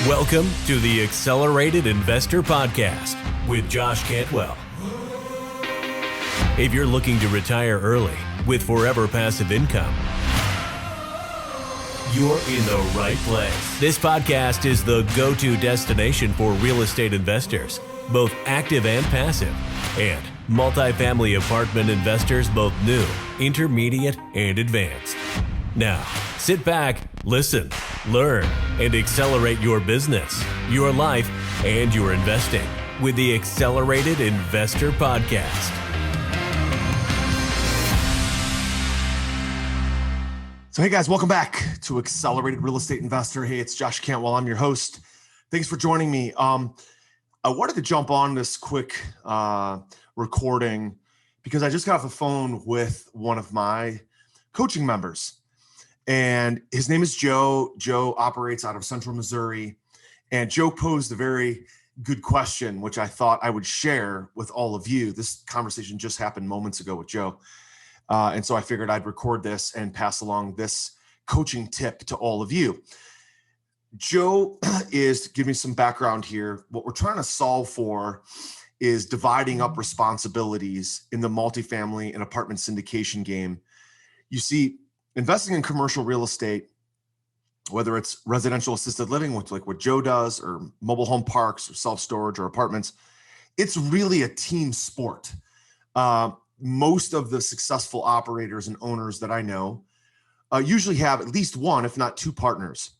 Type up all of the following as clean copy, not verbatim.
Welcome to the Accelerated Investor Podcast with Josh Cantwell. If you're looking to retire early with forever passive income, you're in the right place. This podcast is the go-to destination for real estate investors, both active and passive, and multifamily apartment investors, both new, intermediate, and advanced. Now, sit back, listen, learn, and accelerate your business, your life, and your investing with the Accelerated Investor Podcast. So hey guys, welcome back to Accelerated Real Estate Investor. Hey, it's Josh Cantwell. I'm your host. Thanks for joining me. I wanted to jump on this quick recording because I just got off the phone with one of my coaching members. And his name is Joe. Joe operates out of Central Missouri. And Joe posed a very good question, which I thought I would share with all of you. This conversation just happened moments ago with Joe. And so I figured I'd record this and pass along this coaching tip to all of you. Joe is, to give me some background here, what we're trying to solve for is dividing up responsibilities in the multifamily and apartment syndication game. You see, investing in commercial real estate, whether it's residential assisted living, which like what Joe does, or mobile home parks or self-storage or apartments, it's really a team sport. Most of the successful operators and owners that I know usually have at least one, if not two partners.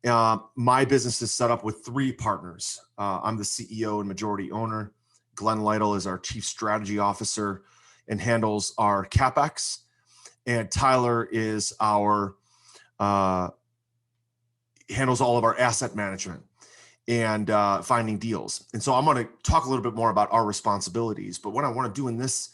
My business is set up with three partners. I'm the CEO and majority owner. Glenn Lytle is our chief strategy officer and handles our CapEx. And Tyler is our handles all of our asset management and finding deals. And so I'm going to talk a little bit more about our responsibilities. But what I want to do in this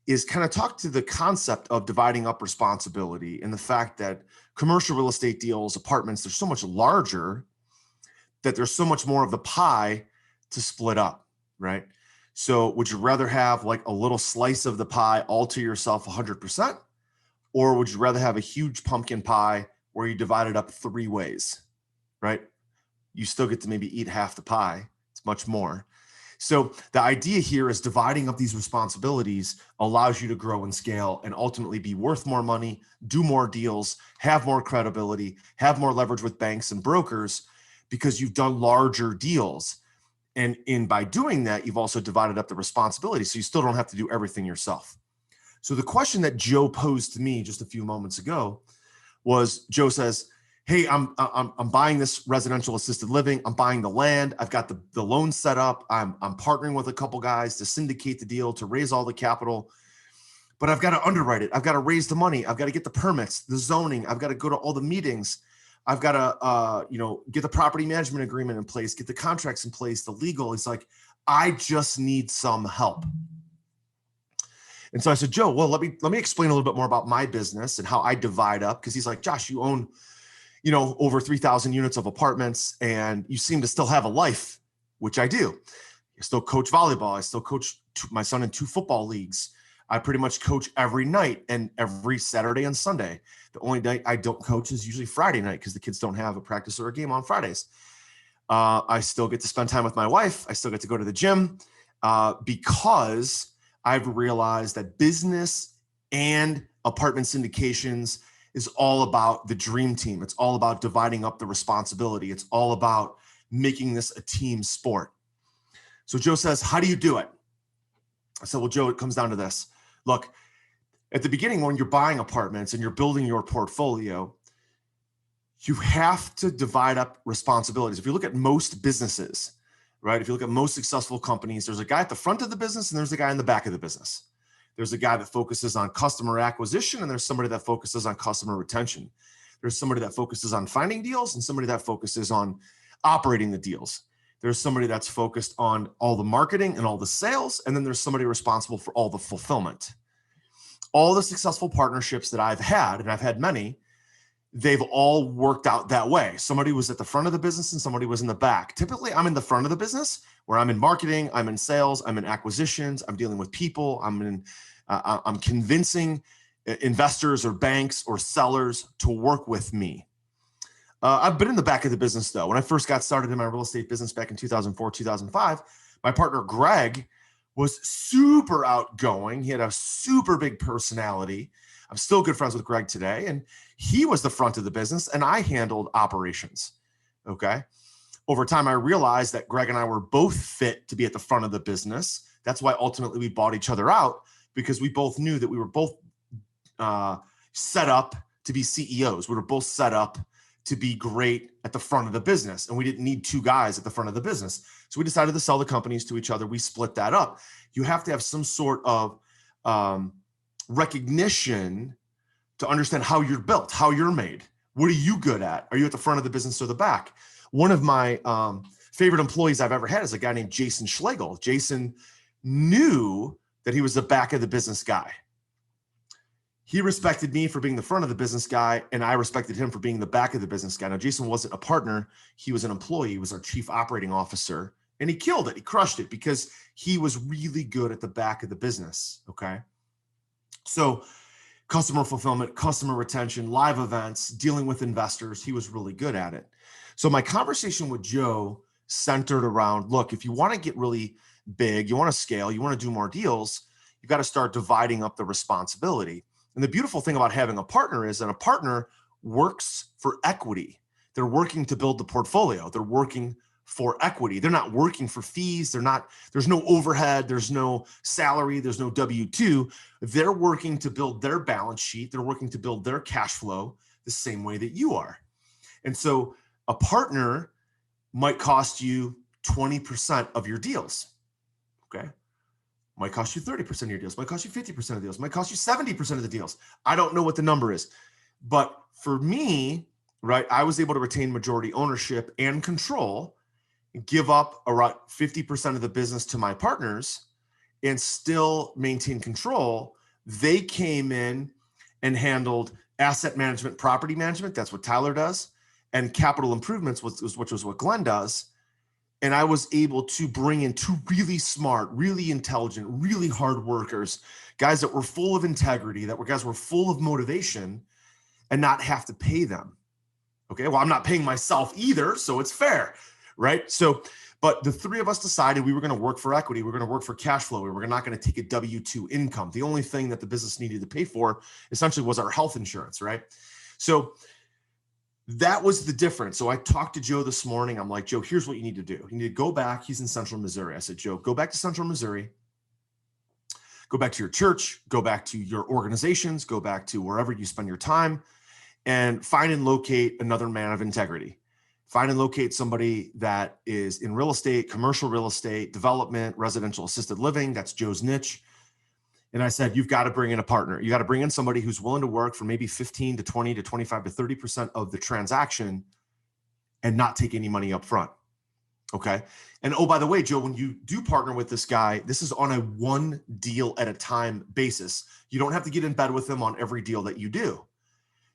is kind of talk to the concept of dividing up responsibility and the fact that commercial real estate deals, apartments, they're so much larger that there's so much more of the pie to split up, right? So would you rather have like a little slice of the pie all to yourself 100%? Or would you rather have a huge pumpkin pie where you divide it up three ways, right? You still get to maybe eat half the pie. It's much more. So the idea here is dividing up these responsibilities allows you to grow and scale and ultimately be worth more money, do more deals, have more credibility, have more leverage with banks and brokers because you've done larger deals. And by doing that, you've also divided up the responsibility. So you still don't have to do everything yourself. So the question that Joe posed to me just a few moments ago was, Joe says, hey, I'm buying this residential assisted living. I'm buying the land. I've got the loan set up. I'm partnering with a couple guys to syndicate the deal, to raise all the capital, but I've got to underwrite it. I've got to raise the money. I've got to get the permits, the zoning. I've got to go to all the meetings. I've got to, get the property management agreement in place, get the contracts in place, the legal. It's like, I just need some help. And so I said, Joe, well, let me explain a little bit more about my business and how I divide up. Because he's like, Josh, you own, over 3,000 units of apartments and you seem to still have a life, which I do. I still coach volleyball. I still coach my son in 2 football leagues. I pretty much coach every night and every Saturday and Sunday. The only night I don't coach is usually Friday night because the kids don't have a practice or a game on Fridays. I still get to spend time with my wife. I still get to go to the gym because I've realized that business and apartment syndications is all about the dream team. It's all about dividing up the responsibility. It's all about making this a team sport. So Joe says, how do you do it? I said, well, Joe, it comes down to this. Look, at the beginning, when you're buying apartments and you're building your portfolio, you have to divide up responsibilities. If you look at most businesses, right? If you look at most successful companies, there's a guy at the front of the business and there's a guy in the back of the business. There's a guy that focuses on customer acquisition and there's somebody that focuses on customer retention. There's somebody that focuses on finding deals and somebody that focuses on operating the deals. There's somebody that's focused on all the marketing and all the sales. And then there's somebody responsible for all the fulfillment. All the successful partnerships that I've had, and I've had many, they've all worked out that way. Somebody was at the front of the business and somebody was in the back. Typically, I'm in the front of the business where I'm in marketing, I'm in sales, I'm in acquisitions, I'm dealing with people, I'm convincing investors or banks or sellers to work with me. I've been in the back of the business though. When I first got started in my real estate business back in 2004, 2005, my partner, Greg, was super outgoing. He had a super big personality. I'm still good friends with Greg today. And he was the front of the business and I handled operations. Okay. Over time, I realized that Greg and I were both fit to be at the front of the business. That's why ultimately we bought each other out, because we both knew that we were both set up to be CEOs. We were both set up to be great at the front of the business. And we didn't need two guys at the front of the business. So we decided to sell the companies to each other. We split that up. You have to have some sort of recognition to understand how you're built, how you're made. What are you good at? Are you at the front of the business or the back? One of my favorite employees I've ever had is a guy named Jason Schlegel. Jason knew that he was the back of the business guy. He respected me for being the front of the business guy, and I respected him for being the back of the business guy. Now, Jason wasn't a partner. He was an employee. He was our chief operating officer, and he killed it. He crushed it because he was really good at the back of the business, okay? So customer fulfillment, customer retention, live events, dealing with investors, he was really good at it. So my conversation with Joe centered around, look, if you want to get really big, you want to scale, you want to do more deals, you got to start dividing up the responsibility. And the beautiful thing about having a partner is that a partner works for equity. They're working to build the portfolio. They're working for equity. They're not working for fees. There's no overhead. There's no salary. There's no W-2. They're working to build their balance sheet. They're working to build their cash flow the same way that you are. And so a partner might cost you 20% of your deals, okay? Might cost you 30% of your deals, might cost you 50% of the deals, might cost you 70% of the deals. I don't know what the number is. But for me, right, I was able to retain majority ownership and control, give up around 50% of the business to my partners, and still maintain control. They came in and handled asset management, property management. That's what Tyler does. And capital improvements, which was what Glenn does. And I was able to bring in two really smart, really intelligent, really hard workers, guys that were full of integrity, guys were full of motivation, and not have to pay them. Okay, well, I'm not paying myself either, so it's fair, right? So, but the three of us decided we were going to work for equity. We were going to work for cash flow. We were not going to take a W-2 income. The only thing that the business needed to pay for essentially was our health insurance, right? So that was the difference. So I talked to Joe this morning. I'm like, Joe, here's what you need to do. You need to go back. He's in Central Missouri. I said, Joe, go back to Central Missouri. Go back to your church. Go back to your organizations. Go back to wherever you spend your time and find and locate another man of integrity. Find and locate somebody that is in real estate, commercial real estate, development, residential assisted living. That's Joe's niche. And I said, you've got to bring in a partner. You got to bring in somebody who's willing to work for maybe 15 to 20 to 25 to 30% of the transaction and not take any money up front. Okay. And oh, by the way, Joe, when you do partner with this guy, this is on a one deal at a time basis. You don't have to get in bed with him on every deal that you do.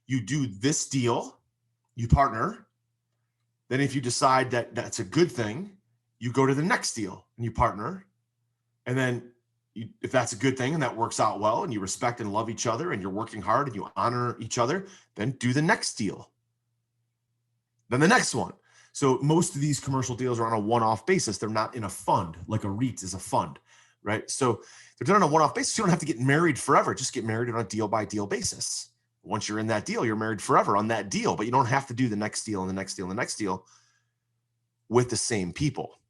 You do this deal, you partner. Then if you decide that that's a good thing, you go to the next deal and you partner. And then if that's a good thing and that works out well and you respect and love each other and you're working hard and you honor each other, then do the next deal. Then the next one. So most of these commercial deals are on a one-off basis. They're not in a fund, like a REIT is a fund, right? So they're done on a one-off basis. You don't have to get married forever. Just get married on a deal-by-deal basis. Once you're in that deal, you're married forever on that deal, but you don't have to do the next deal and the next deal and the next deal with the same people.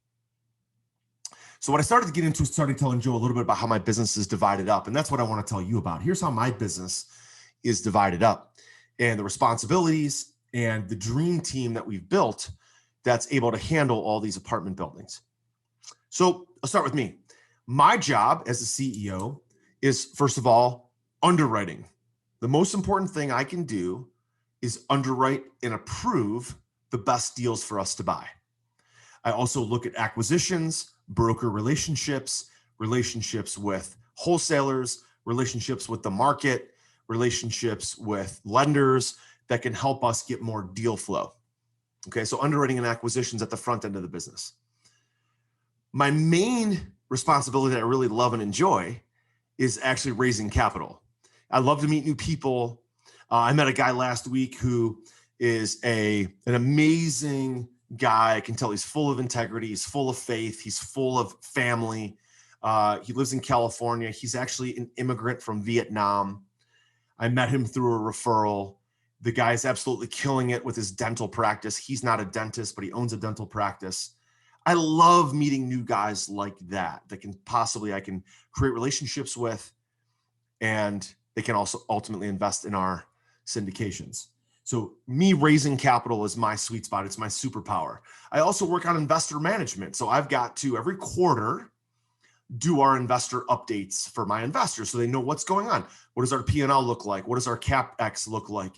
So what I started to get into is started telling Joe a little bit about how my business is divided up. And that's what I want to tell you about. Here's how my business is divided up and the responsibilities and the dream team that we've built that's able to handle all these apartment buildings. So I'll start with me. My job as a CEO is, first of all, underwriting. The most important thing I can do is underwrite and approve the best deals for us to buy. I also look at acquisitions, broker relationships, relationships with wholesalers, relationships with the market, relationships with lenders that can help us get more deal flow. Okay, so underwriting and acquisitions at the front end of the business. My main responsibility that I really love and enjoy is actually raising capital. I love to meet new people. I met a guy last week who is an amazing guy. I can tell he's full of integrity. He's full of faith. He's full of family. He lives in California. He's actually an immigrant from Vietnam. I met him through a referral. The guy's absolutely killing it with his dental practice. He's not a dentist, but he owns a dental practice. I love meeting new guys like that I can create relationships with, and they can also ultimately invest in our syndications. So me raising capital is my sweet spot. It's my superpower. I also work on investor management. So I've got to every quarter do our investor updates for my investors so they know what's going on. What does our P&L look like? What does our CapEx look like?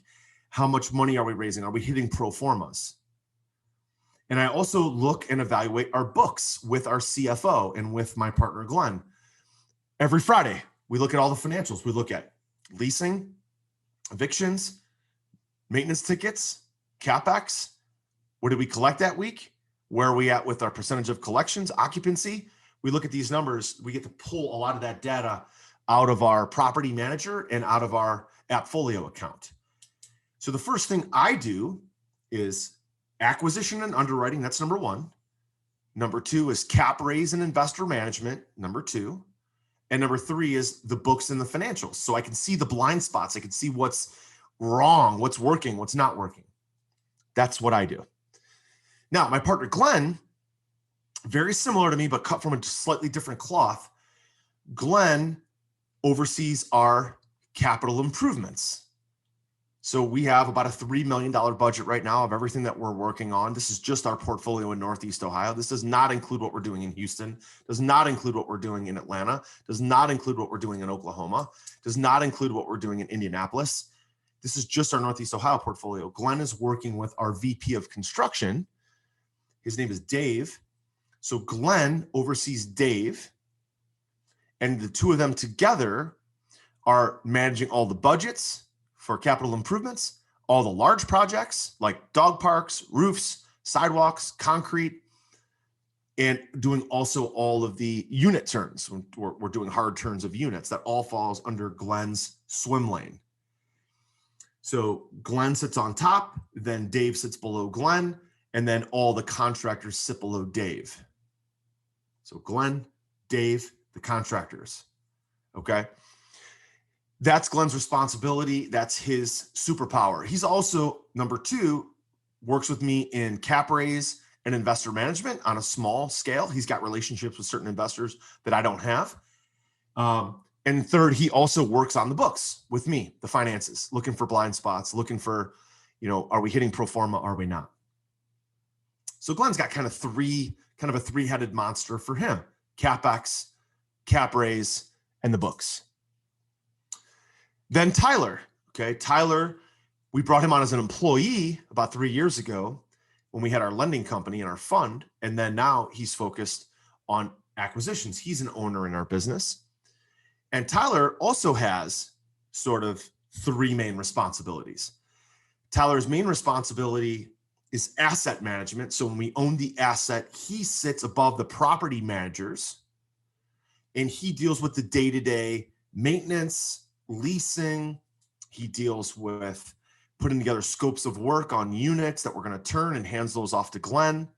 How much money are we raising? Are we hitting pro formas? And I also look and evaluate our books with our CFO and with my partner, Glenn. Every Friday, we look at all the financials. We look at leasing, evictions, maintenance tickets, CapEx. What did we collect that week? Where are we at with our percentage of collections, occupancy? We look at these numbers. We get to pull a lot of that data out of our property manager and out of our Appfolio account. So the first thing I do is acquisition and underwriting. That's number one. Number two is cap raise and investor management. Number two. And number three is the books and the financials. So I can see the blind spots. I can see what's wrong, what's working, what's not working. That's what I do. Now, my partner, Glenn, very similar to me, but cut from a slightly different cloth. Glenn oversees our capital improvements. So we have about a $3 million budget right now of everything that we're working on. This is just our portfolio in Northeast Ohio. This does not include what we're doing in Houston, does not include what we're doing in Atlanta, does not include what we're doing in Oklahoma, does not include what we're doing in Indianapolis. This is just our Northeast Ohio portfolio. Glenn is working with our VP of construction. His name is Dave. So Glenn oversees Dave, and the two of them together are managing all the budgets for capital improvements, all the large projects like dog parks, roofs, sidewalks, concrete, and doing also all of the unit turns. We're doing hard turns of units. That all falls under Glenn's swim lane. So Glenn sits on top, then Dave sits below Glenn, and then all the contractors sit below Dave. So Glenn, Dave, the contractors, okay? That's Glenn's responsibility. That's his superpower. He's also, number two, works with me in cap raise and investor management on a small scale. He's got relationships with certain investors that I don't have. And third, he also works on the books with me, the finances, looking for blind spots, looking for, are we hitting pro forma? Are we not? So Glenn's got kind of a three-headed monster for him: CapEx, cap raise, and the books. Then Tyler, okay? Tyler, we brought him on as an employee about 3 years ago when we had our lending company and our fund. And then now he's focused on acquisitions. He's an owner in our business. And Tyler also has sort of three main responsibilities. Tyler's main responsibility is asset management. So when we own the asset, he sits above the property managers and he deals with the day-to-day maintenance, leasing. He deals with putting together scopes of work on units that we're going to turn and hands those off to Glenn.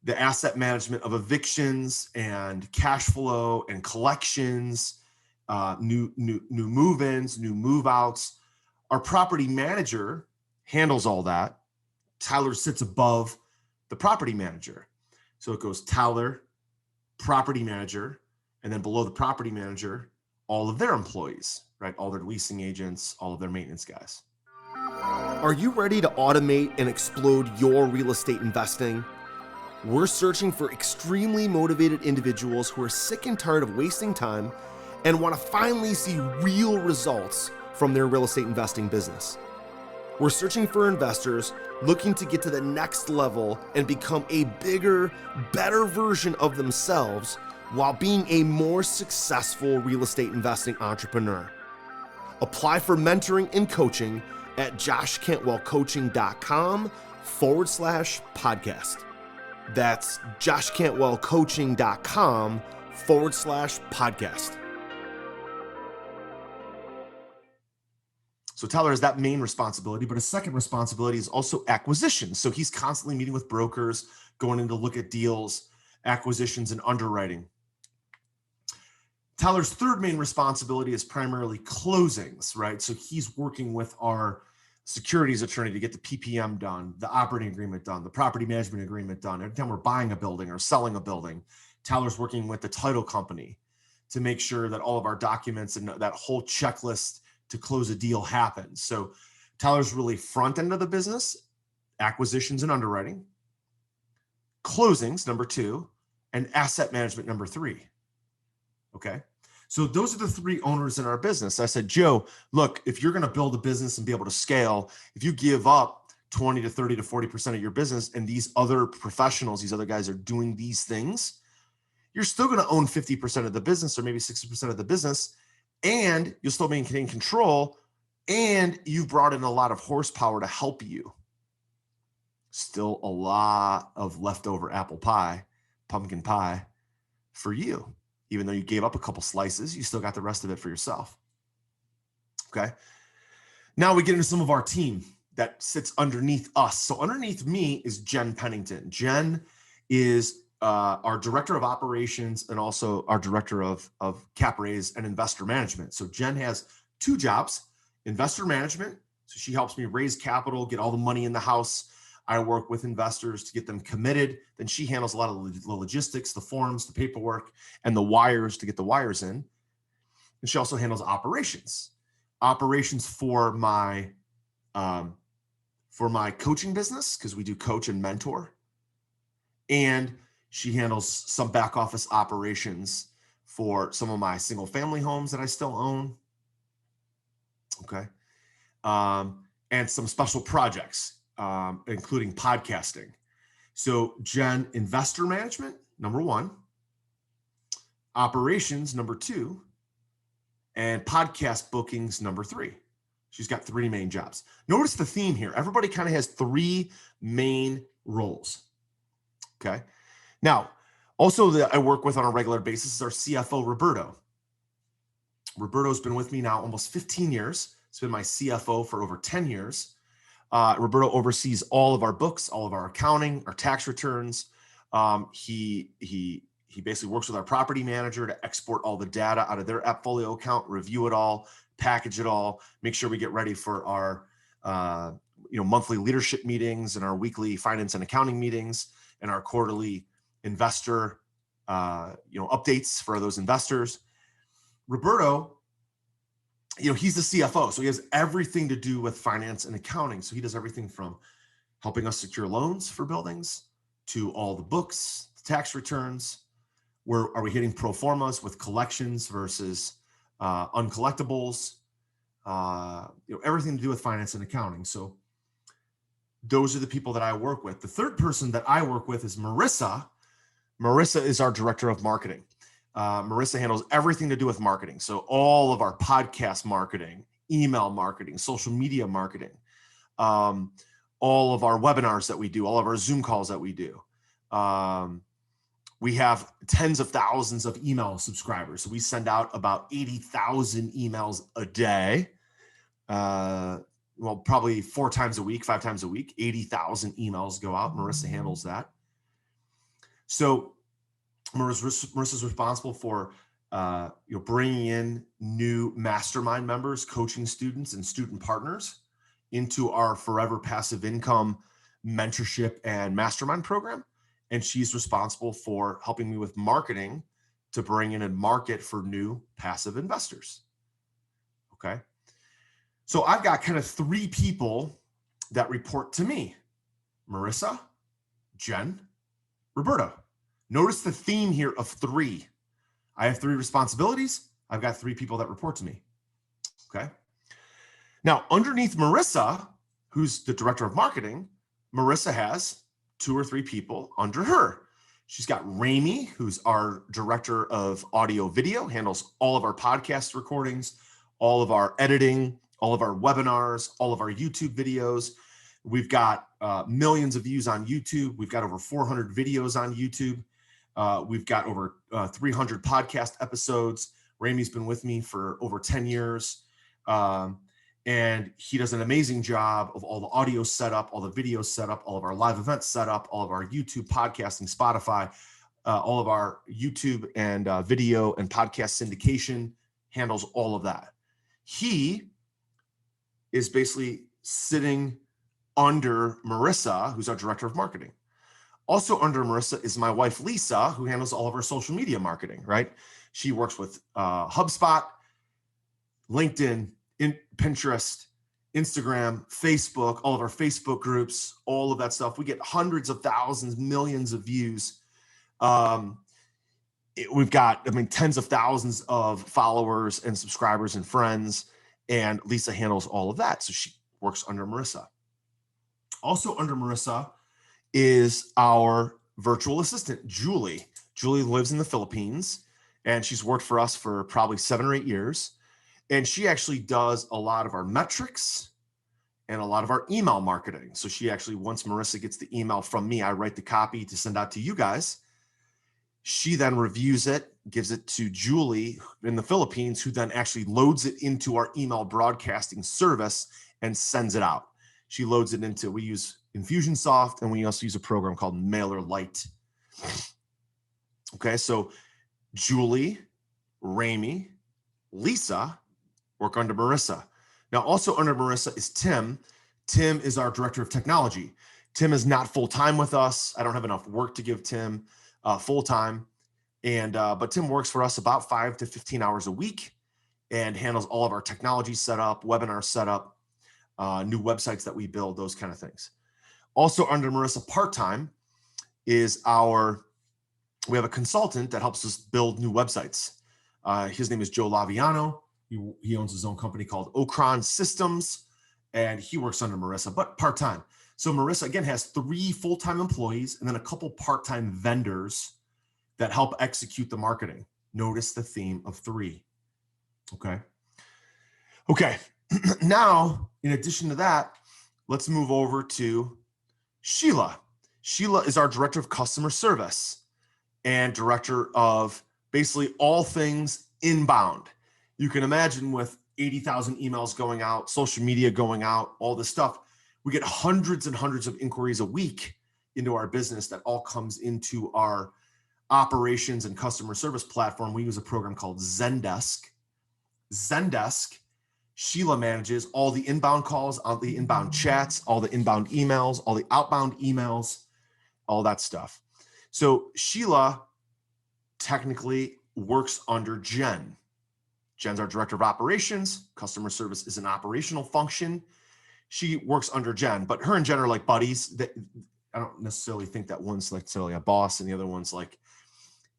The asset management of evictions and cash flow and collections, new move-ins, new move-outs. Our property manager handles all that. Tyler sits above the property manager. So it goes Tyler, property manager, and then below the property manager, all of their employees, right? All their leasing agents, all of their maintenance guys. Are you ready to automate and explode your real estate investing? We're searching for extremely motivated individuals who are sick and tired of wasting time and want to finally see real results from their real estate investing business. We're searching for investors looking to get to the next level and become a bigger, better version of themselves while being a more successful real estate investing entrepreneur. Apply for mentoring and coaching at joshcantwellcoaching.com/podcast. That's joshcantwellcoaching.com/podcast. So Tyler has that main responsibility, but his second responsibility is also acquisition. So he's constantly meeting with brokers, going in to look at deals, acquisitions, and underwriting. Tyler's third main responsibility is primarily closings, right? So he's working with our securities attorney to get the PPM done, the operating agreement done, the property management agreement done. Every time we're buying a building or selling a building, Tyler's working with the title company to make sure that all of our documents and that whole checklist to close a deal happens. So Tyler's really front end of the business, acquisitions and underwriting, closings, number 2, and asset management, number 3. Okay. So those are the 3 owners in our business. I said, Joe, look, if you're going to build a business and be able to scale, if you give up 20 to 30 to 40% of your business and these other professionals, these other guys are doing these things, you're still going to own 50% of the business or maybe 60% of the business, and you'll still maintain control, and you've brought in a lot of horsepower to help you. Still a lot of leftover apple pie, pumpkin pie for you. Even though you gave up a couple slices, you still got the rest of it for yourself. Okay. Now we get into some of our team that sits underneath us. So underneath me is Jen Pennington. Jen is our director of operations and also our director of cap raise and investor management. So Jen has 2 jobs: investor management. So she helps me raise capital, get all the money in the house. I work with investors to get them committed. Then she handles a lot of the logistics, the forms, the paperwork, and the wires to get the wires in. And she also handles operations for my coaching business, because we do coach and mentor. And she handles some back office operations for some of my single family homes that I still own. Okay. And some special projects, including podcasting. So Jen, investor management, number 1, operations, number 2, and podcast bookings, number 3. She's got 3 main jobs. Notice the theme here. Everybody kind of has 3 main roles. Okay. Now, also that I work with on a regular basis is our CFO, Roberto. Roberto's been with me now almost 15 years. He's been my CFO for over 10 years. Roberto oversees all of our books, all of our accounting, our tax returns. He basically works with our property manager to export all the data out of their AppFolio account, review it all, package it all, make sure we get ready for our monthly leadership meetings and our weekly finance and accounting meetings and our quarterly investor updates for those investors. Roberto, he's the CFO, so he has everything to do with finance and accounting. So he does everything from helping us secure loans for buildings to all the books, tax returns. Where are we hitting pro formas with collections versus uncollectibles? Everything to do with finance and accounting. So those are the people that I work with. The third person that I work with is Marissa. Marissa is our director of marketing. Marissa handles everything to do with marketing. So all of our podcast marketing, email marketing, social media marketing, all of our webinars that we do, all of our Zoom calls that we do. We have tens of thousands of email subscribers. So we send out about 80,000 emails a day. Probably 4 times a week, 5 times a week, 80,000 emails go out. Marissa handles that. So Marissa's responsible for bringing in new mastermind members, coaching students, and student partners into our Forever Passive Income mentorship and mastermind program. And she's responsible for helping me with marketing to bring in a market for new passive investors. Okay. So I've got kind of 3 people that report to me: Marissa, Jen, Roberto. Notice the theme here of 3. I have 3 responsibilities. I've got 3 people that report to me. Okay. Now, underneath Marissa, who's the director of marketing, Marissa has 2 or 3 people under her. She's got Ramy, who's our director of audio video, handles all of our podcast recordings, all of our editing, all of our webinars, all of our YouTube videos. We've got millions of views on YouTube. We've got over 400 videos on YouTube. We've got over 300 podcast episodes. Ramy's been with me for over 10 years. And he does an amazing job of all the audio setup, all the video setup, all of our live events setup, all of our YouTube podcasting, Spotify, all of our YouTube and video and podcast syndication, handles all of that. He is basically sitting under Marissa, who's our director of marketing. Also under Marissa is my wife, Lisa, who handles all of our social media marketing, right? She works with HubSpot, LinkedIn, Pinterest, Instagram, Facebook, all of our Facebook groups, all of that stuff. We get hundreds of thousands, millions of views. We've got, tens of thousands of followers and subscribers and friends, and Lisa handles all of that. So she works under Marissa. Also under Marissa is our virtual assistant, Julie. Julie lives in the Philippines, and she's worked for us for probably 7 or 8 years. And she actually does a lot of our metrics and a lot of our email marketing. So she actually, once Marissa gets the email from me, I write the copy to send out to you guys. She then reviews it, gives it to Julie in the Philippines, who then actually loads it into our email broadcasting service and sends it out. She loads it into, we use Infusionsoft, and we also use a program called MailerLite. Okay, so Julie, Ramey, Lisa work under Marissa. Now, also under Marissa is Tim. Tim is our director of technology. Tim is not full-time with us. I don't have enough work to give Tim full-time. But Tim works for us about 5 to 15 hours a week and handles all of our technology setup, webinar setup, new websites that we build, those kind of things. Also under Marissa part-time is we have a consultant that helps us build new websites. His name is Joe Laviano. He owns his own company called Okron Systems, and he works under Marissa, but part-time. So Marissa, again, has 3 full-time employees and then a couple part-time vendors that help execute the marketing. Notice the theme of 3. Okay. Now, in addition to that, let's move over to Sheila. Sheila is our director of customer service and director of basically all things inbound. You can imagine with 80,000 emails going out, social media going out, all this stuff, we get hundreds and hundreds of inquiries a week into our business that all comes into our operations and customer service platform. We use a program called Zendesk. Sheila manages all the inbound calls, all the inbound chats, all the inbound emails, all the outbound emails, all that stuff. So Sheila technically works under Jen. Jen's our director of operations. Customer service is an operational function. She works under Jen, but her and Jen are like buddies. I don't necessarily think that one's necessarily a boss and the other one's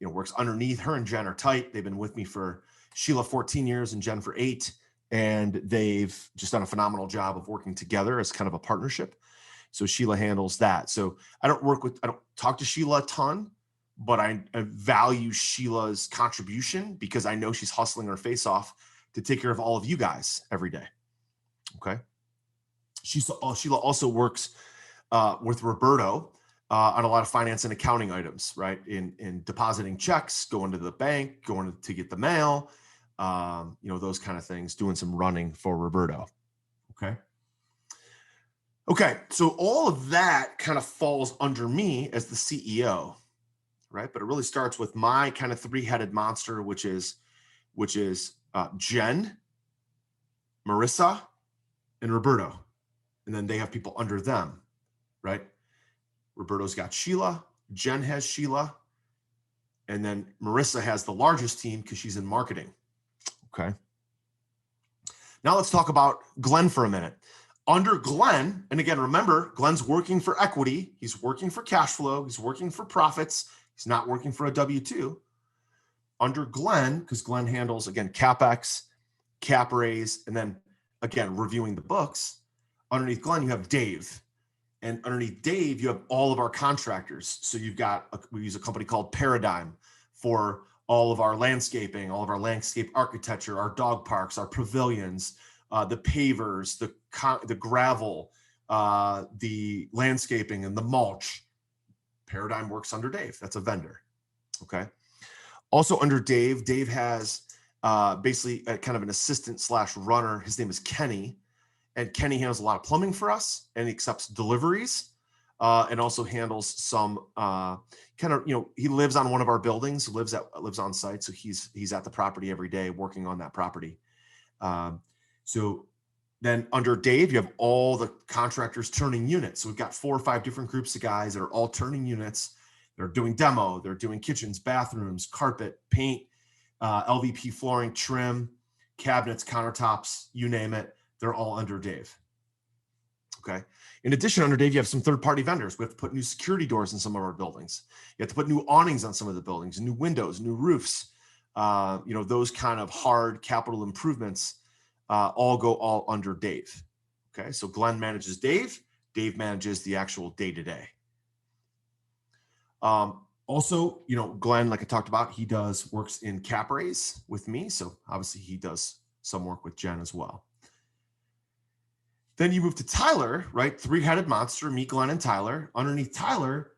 works underneath. Her and Jen are tight. They've been with me for Sheila 14 years and Jen for 8. And they've just done a phenomenal job of working together as kind of a partnership. So Sheila handles that. So I don't talk to Sheila a ton, but I value Sheila's contribution because I know she's hustling her face off to take care of all of you guys every day. Okay. Sheila also works with Roberto on a lot of finance and accounting items, right? In depositing checks, going to the bank, going to get the mail, those kind of things, doing some running for Roberto. Okay. So all of that kind of falls under me as the CEO. Right? But it really starts with my kind of 3-headed monster, which is Jen, Marissa, and Roberto. And then they have people under them, right? Roberto's got Sheila, Jen has Sheila, and then Marissa has the largest team because she's in marketing. Okay. Now let's talk about Glenn for a minute. Under Glenn, and again, remember, Glenn's working for equity. He's working for cash flow. He's working for profits. He's not working for a W-2. Under Glenn, because Glenn handles, again, CapEx, cap raise, and then, again, reviewing the books. Underneath Glenn, you have Dave. And underneath Dave, you have all of our contractors. So we use a company called Paradigm for all of our landscaping, all of our landscape architecture, our dog parks, our pavilions, the pavers, the gravel, the landscaping, and the mulch. Paradigm works under Dave. That's a vendor. Okay. Also under Dave has basically kind of an assistant / runner. His name is Kenny. And Kenny handles a lot of plumbing for us, and he accepts deliveries, and also handles some he lives on one of our buildings, lives on site. So he's at the property every day working on that property. So then under Dave, you have all the contractors turning units. So we've got 4 or 5 different groups of guys that are all turning units. They're doing demo, they're doing kitchens, bathrooms, carpet, paint, LVP flooring, trim, cabinets, countertops, you name it. They're all under Dave. Okay. In addition, under Dave, you have some third-party vendors. We have to put new security doors in some of our buildings. You have to put new awnings on some of the buildings, new windows, new roofs. Those kind of hard capital improvements all go under Dave. Okay. So Glenn manages Dave. Dave manages the actual day-to-day. Also, Glenn, like I talked about, he works in cap raise with me. So obviously he does some work with Jen as well. Then you move to Tyler, right? 3-headed monster, me, Glenn, and Tyler. Underneath Tyler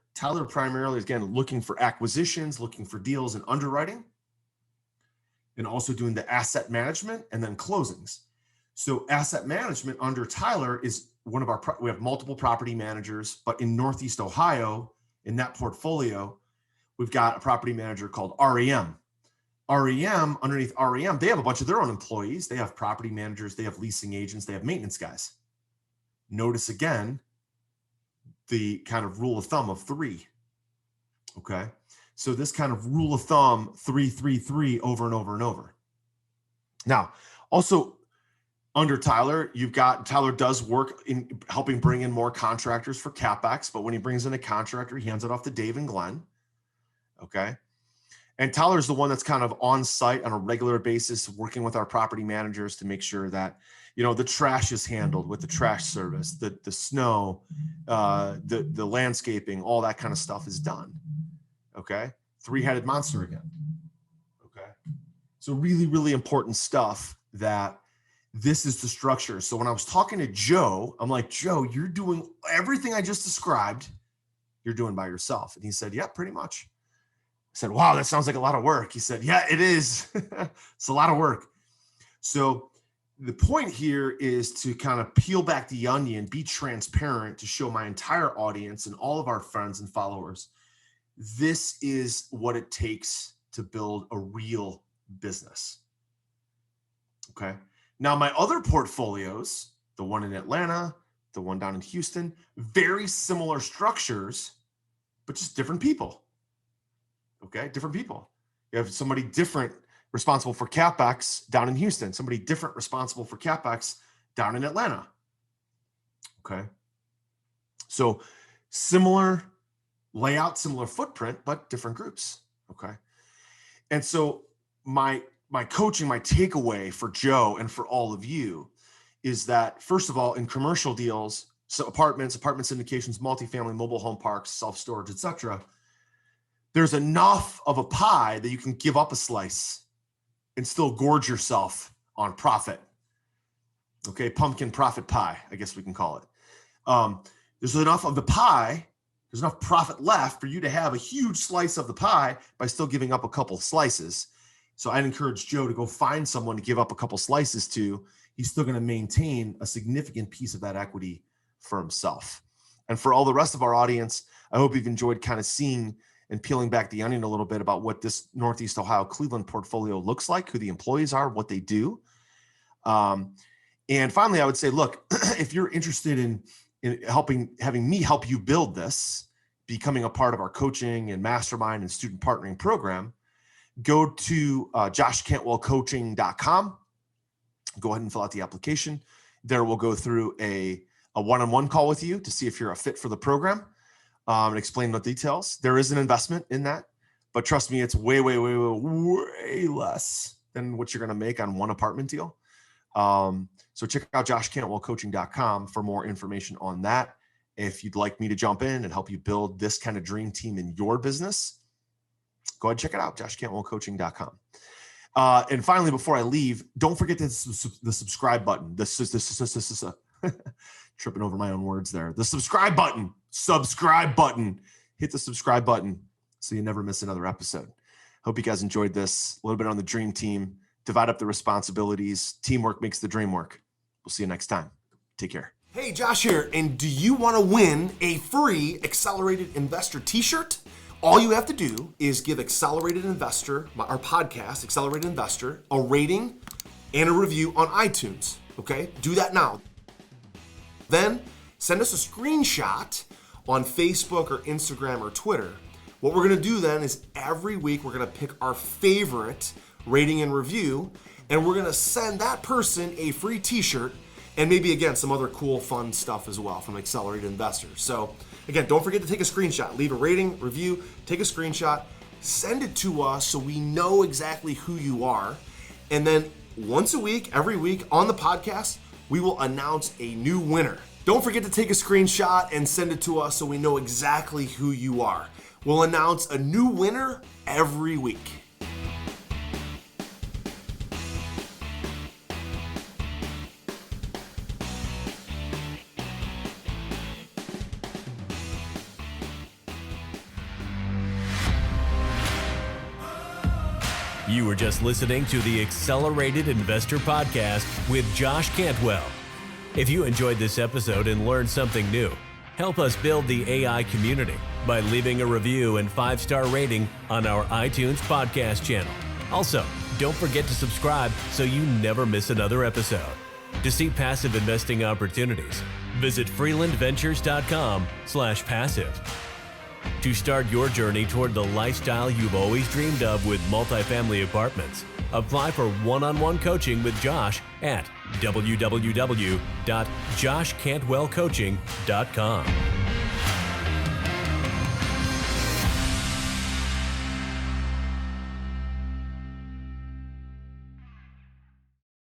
primarily is, again, looking for acquisitions, looking for deals and underwriting, and also doing the asset management and then closings. So asset management under Tyler is we have multiple property managers, but in Northeast Ohio, in that portfolio, we've got a property manager called REM. Underneath REM, they have a bunch of their own employees. They have property managers, they have leasing agents, they have maintenance guys. Notice again, the kind of rule of thumb of 3. Okay. So this kind of rule of thumb, 3, 3, 3 over and over and over. Now, also under Tyler, Tyler does work in helping bring in more contractors for CapEx, but when he brings in a contractor, he hands it off to Dave and Glenn. Okay. And Tyler's the one that's kind of on site on a regular basis, working with our property managers to make sure that, the trash is handled with the trash service, the snow, the landscaping, all that kind of stuff is done. Okay. 3-headed monster again. Okay. So really, really important stuff that this is the structure. So when I was talking to Joe, I'm like, Joe, you're doing everything I just described, you're doing by yourself. And he said, yeah, pretty much. I said, wow, that sounds like a lot of work. He said, yeah, it is. It's a lot of work. So the point here is to kind of peel back the onion, be transparent, to show my entire audience and all of our friends and followers, this is what it takes to build a real business. Okay. Now, my other portfolios, the one in Atlanta, the one down in Houston, very similar structures, but just different people. Okay. Different people. You have somebody different responsible for CapEx down in Houston, somebody different responsible for CapEx down in Atlanta. Okay. So similar layout, similar footprint, but different groups. Okay. And so my coaching, my takeaway for Joe and for all of you is that, first of all, in commercial deals, so apartment syndications, multifamily, mobile home parks, self-storage, etc., there's enough of a pie that you can give up a slice and still gorge yourself on profit. Okay, pumpkin profit pie, I guess we can call it. There's enough of the pie, there's enough profit left for you to have a huge slice of the pie by still giving up a couple slices. So I'd encourage Joe to go find someone to give up a couple slices to. He's still going to maintain a significant piece of that equity for himself. And for all the rest of our audience, I hope you've enjoyed kind of seeing and peeling back the onion a little bit about what this Northeast Ohio Cleveland portfolio looks like, who the employees are, what they do. And finally, I would say, look, if you're interested in having me help you build this, becoming a part of our coaching and mastermind and student partnering program, go to joshcantwellcoaching.com. Go ahead and fill out the application. There we'll go through a one-on-one call with you to see if you're a fit for the program, and explain the details. There is an investment in that, but trust me, it's way, way, way, way less than what you're going to make on one apartment deal. So check out joshcantwellcoaching.com for more information on that. If you'd like me to jump in and help you build this kind of dream team in your business, go ahead and check it out, joshcantwellcoaching.com. And finally, before I leave, don't forget the subscribe button. Tripping over my own words there. The subscribe button. Hit the subscribe button so you never miss another episode. Hope you guys enjoyed this. A little bit on the dream team. Divide up the responsibilities. Teamwork makes the dream work. We'll see you next time. Take care. Hey, Josh here, and do you want to win a free Accelerated Investor t-shirt? All you have to do is give Accelerated Investor, our podcast, Accelerated Investor, a rating and a review on iTunes, okay? Do that now. Then send us a screenshot on Facebook or Instagram or Twitter. What we're gonna do then is every week we're gonna pick our favorite rating and review, and we're gonna send that person a free t-shirt and maybe, again, some other cool, fun stuff as well from Accelerated Investors. So, again, don't forget to take a screenshot. Leave a rating, review, take a screenshot, send it to us so we know exactly who you are. And then once a week, every week on the podcast, we will announce a new winner. Don't forget to take a screenshot and send it to us so we know exactly who you are. We'll announce a new winner every week. You were just listening to the Accelerated Investor Podcast with Josh Cantwell. If you enjoyed this episode and learned something new, help us build the AI community by leaving a review and 5-star rating on our iTunes podcast channel. Also, don't forget to subscribe so you never miss another episode. To see passive investing opportunities, visit freelandventures.com/passive. To start your journey toward the lifestyle you've always dreamed of with multifamily apartments, apply for one-on-one coaching with Josh at www.joshcantwellcoaching.com.